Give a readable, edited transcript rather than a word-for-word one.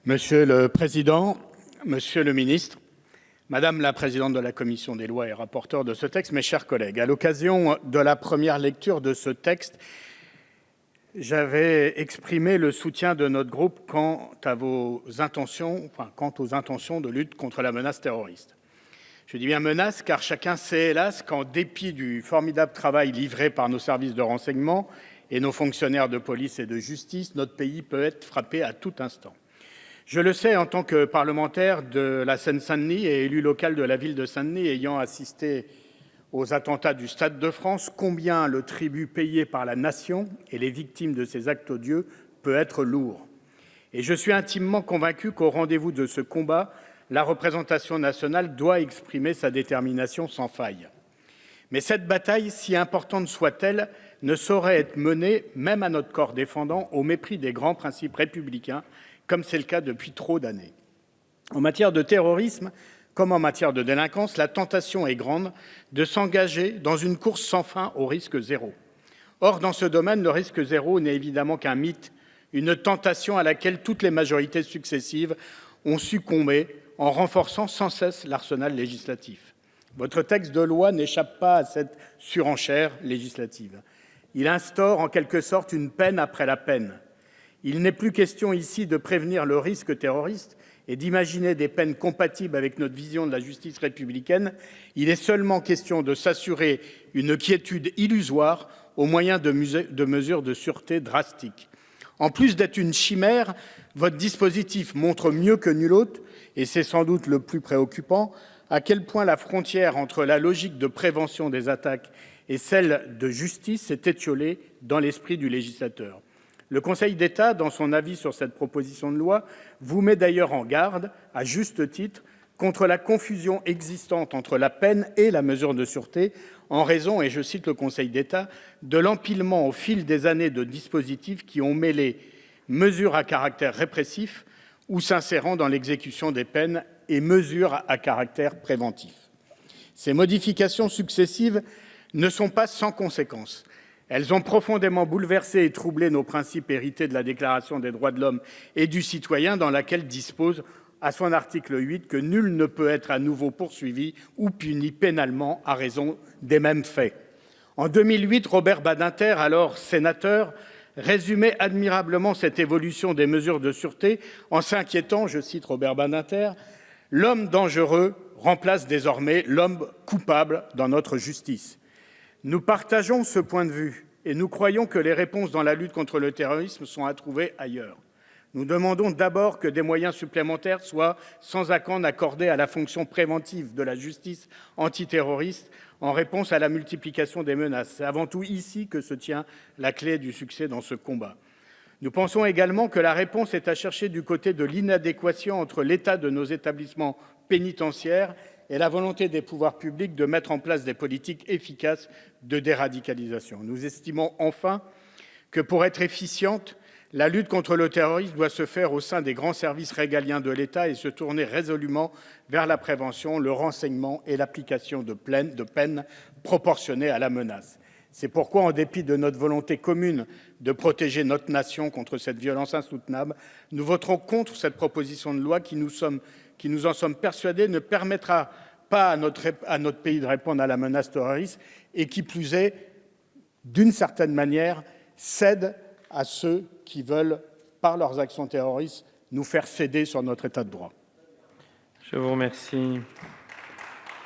Monsieur le Président, Monsieur le Ministre, Madame la Présidente de la Commission des lois et rapporteure de ce texte, mes chers collègues, à l'occasion de la première lecture de ce texte, j'avais exprimé le soutien de notre groupe quant aux intentions de lutte contre la menace terroriste. Je dis bien menace car chacun sait hélas qu'en dépit du formidable travail livré par nos services de renseignement et nos fonctionnaires de police et de justice, notre pays peut être frappé à tout instant. Je le sais en tant que parlementaire de la Seine-Saint-Denis et élu local de la ville de Saint-Denis, ayant assisté aux attentats du Stade de France, combien le tribut payé par la nation et les victimes de ces actes odieux peut être lourd. Et je suis intimement convaincu qu'au rendez-vous de ce combat, la représentation nationale doit exprimer sa détermination sans faille. Mais cette bataille, si importante soit-elle, ne saurait être menée, même à notre corps défendant, au mépris des grands principes républicains, comme c'est le cas depuis trop d'années. En matière de terrorisme, comme en matière de délinquance, la tentation est grande de s'engager dans une course sans fin au risque zéro. Or, dans ce domaine, le risque zéro n'est évidemment qu'un mythe, une tentation à laquelle toutes les majorités successives ont succombé en renforçant sans cesse l'arsenal législatif. Votre texte de loi n'échappe pas à cette surenchère législative. Il instaure en quelque sorte une peine après la peine. Il n'est plus question ici de prévenir le risque terroriste et d'imaginer des peines compatibles avec notre vision de la justice républicaine. Il est seulement question de s'assurer une quiétude illusoire au moyen de mesures de sûreté drastiques. En plus d'être une chimère, votre dispositif montre mieux que nul autre, et c'est sans doute le plus préoccupant, à quel point la frontière entre la logique de prévention des attaques et celle de justice s'est étiolée dans l'esprit du législateur. Le Conseil d'État, dans son avis sur cette proposition de loi, vous met d'ailleurs en garde, à juste titre, contre la confusion existante entre la peine et la mesure de sûreté, en raison, et je cite le Conseil d'État, de l'empilement au fil des années de dispositifs qui ont mêlé mesures à caractère répressif ou s'insérant dans l'exécution des peines et mesures à caractère préventif. Ces modifications successives ne sont pas sans conséquences. Elles ont profondément bouleversé et troublé nos principes hérités de la Déclaration des droits de l'homme et du citoyen, dans laquelle dispose, à son article 8, que nul ne peut être à nouveau poursuivi ou puni pénalement à raison des mêmes faits. En 2008, Robert Badinter, alors sénateur, résumait admirablement cette évolution des mesures de sûreté en s'inquiétant, je cite Robert Badinter, « L'homme dangereux remplace désormais l'homme coupable dans notre justice ». Nous partageons ce point de vue et nous croyons que les réponses dans la lutte contre le terrorisme sont à trouver ailleurs. Nous demandons d'abord que des moyens supplémentaires soient sans acompte accordés à la fonction préventive de la justice antiterroriste en réponse à la multiplication des menaces. C'est avant tout ici que se tient la clé du succès dans ce combat. Nous pensons également que la réponse est à chercher du côté de l'inadéquation entre l'état de nos établissements pénitentiaires et la volonté des pouvoirs publics de mettre en place des politiques efficaces de déradicalisation. Nous estimons enfin que pour être efficiente, la lutte contre le terrorisme doit se faire au sein des grands services régaliens de l'État et se tourner résolument vers la prévention, le renseignement et l'application de peines proportionnées à la menace. C'est pourquoi, en dépit de notre volonté commune de protéger notre nation contre cette violence insoutenable, nous voterons contre cette proposition de loi qui, nous en sommes persuadés, ne permettra pas à notre pays de répondre à la menace terroriste et qui plus est, d'une certaine manière, cède à ceux qui veulent, par leurs actions terroristes, nous faire céder sur notre état de droit. Je vous remercie.